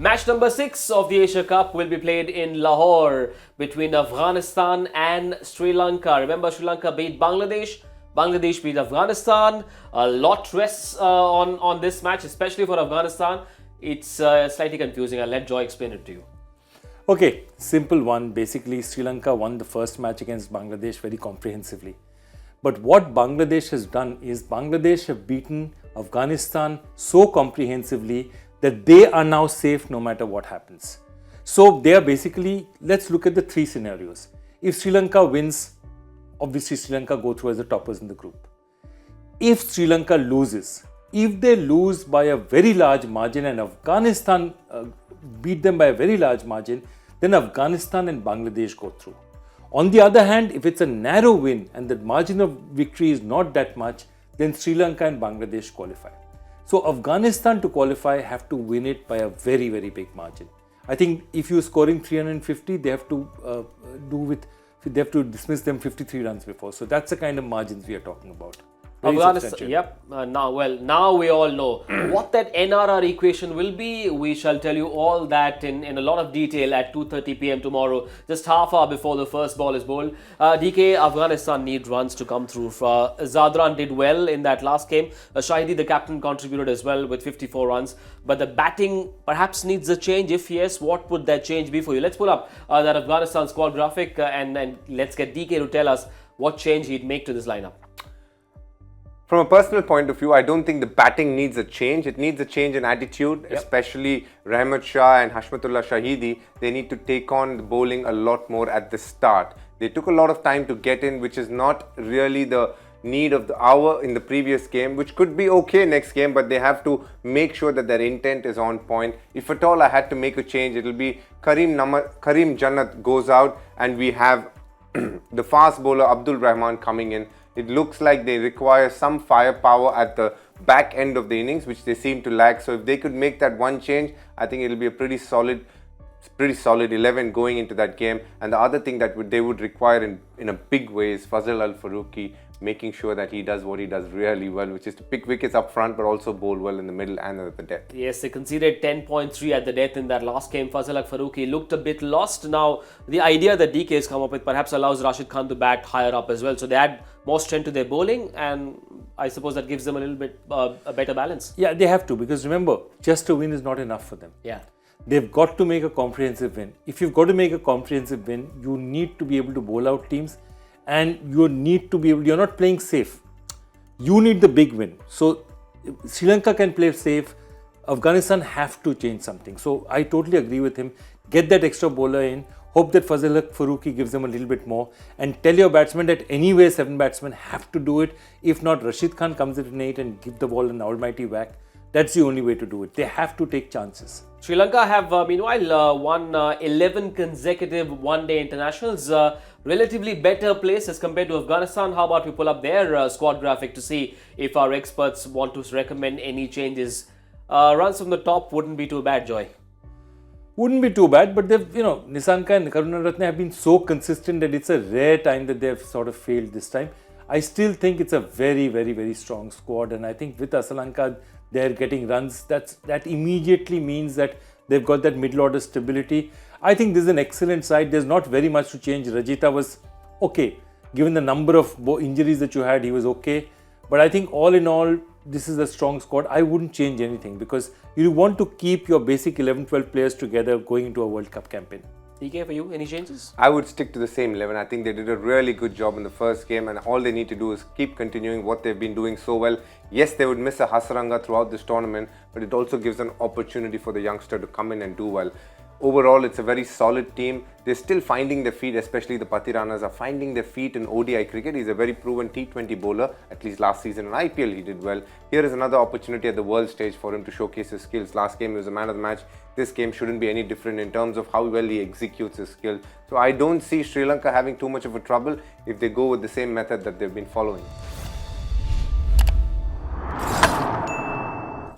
Match number 6 of the Asia Cup will be played in Lahore between Afghanistan and Sri Lanka. Remember, Sri Lanka beat Bangladesh. Bangladesh beat Afghanistan. A lot rests on this match, especially for Afghanistan. It's slightly confusing. I'll let Joy explain it to you. Okay, simple one. Basically, Sri Lanka won the first match against Bangladesh very comprehensively. But what Bangladesh has done is Bangladesh have beaten Afghanistan so comprehensively that they are now safe no matter what happens. So they are basically, let's look at the three scenarios. If Sri Lanka wins, obviously Sri Lanka go through as the toppers in the group. If Sri Lanka loses, if they lose by a very large margin and Afghanistan beat them by a very large margin, then Afghanistan and Bangladesh go through. On the other hand, if it's a narrow win and the margin of victory is not that much, then Sri Lanka and Bangladesh qualify. So Afghanistan to qualify have to win it by a very, very big margin. I think if you're scoring 350, they have to dismiss them 53 runs before. So that's the kind of margins we are talking about. Afghanistan, yep. Now we all know what that NRR equation will be. We shall tell you all that in a lot of detail at 2:30 p.m. tomorrow, just half hour before the first ball is bowled. DK, Afghanistan need runs to come through. Zadran did well in that last game. Shahidi, the captain, contributed as well with 54 runs. But the batting perhaps needs a change. If yes, what would that change be for you? Let's pull up that Afghanistan squad graphic and let's get DK to tell us what change he'd make to this lineup. From a personal point of view, I don't think the batting needs a change. It needs a change in attitude, especially Rahmat Shah and Hashmatullah Shahidi. They need to take on the bowling a lot more at the start. They took a lot of time to get in, which is not really the need of the hour in the previous game, which could be okay next game, but they have to make sure that their intent is on point. If at all I had to make a change, it will be Karim Jannat goes out and we have the fast bowler Abdul Rahman coming in. It looks like they require some firepower at the back end of the innings, which they seem to lack. So if they could make that one change, I think it'll be a pretty solid 11 going into that game. And the other thing that they would require in a big way is Fazal Al-Farooqi making sure that he does what he does really well, which is to pick wickets up front but also bowl well in the middle and at the death. Yes, they conceded 10.3 at the death in that last game. Fazal Al-Farooqi looked a bit lost. Now, the idea that DK has come up with perhaps allows Rashid Khan to bat higher up as well. So they add more strength to their bowling, and I suppose that gives them a little bit a better balance. Yeah, they have to, because remember, just a win is not enough for them. Yeah. They've got to make a comprehensive win. If you've got to make a comprehensive win, you need to be able to bowl out teams, and you need to be able, you're not playing safe. You need the big win. So Sri Lanka can play safe. Afghanistan have to change something. So I totally agree with him. Get that extra bowler in. Hope that Fazal Farooqi gives them a little bit more. And tell your batsmen that anyway 7 batsmen have to do it. If not, Rashid Khan comes in at 8 and give the ball an almighty whack. That's the only way to do it. They have to take chances. Sri Lanka have meanwhile won 11 consecutive one-day internationals. Relatively better place as compared to Afghanistan. How about we pull up their squad graphic to see if our experts want to recommend any changes. Runs from the top wouldn't be too bad, Joy. Wouldn't be too bad, but they've, Nisanka and Karunaratne have been so consistent that it's a rare time that they've sort of failed this time. I still think it's a very, very, very strong squad, and I think with Asalanka, they're getting runs. That immediately means that they've got that middle order stability. I think this is an excellent side. There's not very much to change. Rajita was okay. Given the number of injuries that you had, he was okay. But I think all in all, this is a strong squad. I wouldn't change anything because you want to keep your basic 11-12 players together going into a World Cup campaign. DK, for you, any changes? I would stick to the same 11. I think they did a really good job in the first game, and all they need to do is keep continuing what they've been doing so well. Yes, they would miss a Hasaranga throughout this tournament, but it also gives an opportunity for the youngster to come in and do well. Overall, it's a very solid team. They're still finding their feet, especially the Patiranas are finding their feet in ODI cricket. He's a very proven T20 bowler. At least last season in IPL he did well. Here is another opportunity at the world stage for him to showcase his skills. Last game he was a man of the match. This game shouldn't be any different in terms of how well he executes his skill. So I don't see Sri Lanka having too much of a trouble if they go with the same method that they've been following.